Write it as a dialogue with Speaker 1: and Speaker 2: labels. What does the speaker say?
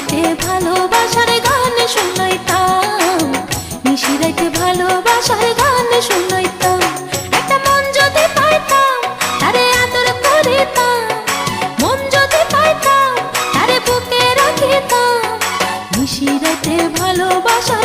Speaker 1: রাইতে ভালোবাসার গান শুনাইতাম, নিশি রাইতে ভালোবাসার গান শুনাইতাম। একটা মন যদি পাইতাম তারে আদর করিতাম, মন যদি পাইতাম তারে বুকে রাখিতাম, নিশি রাইতে ভালোবাসা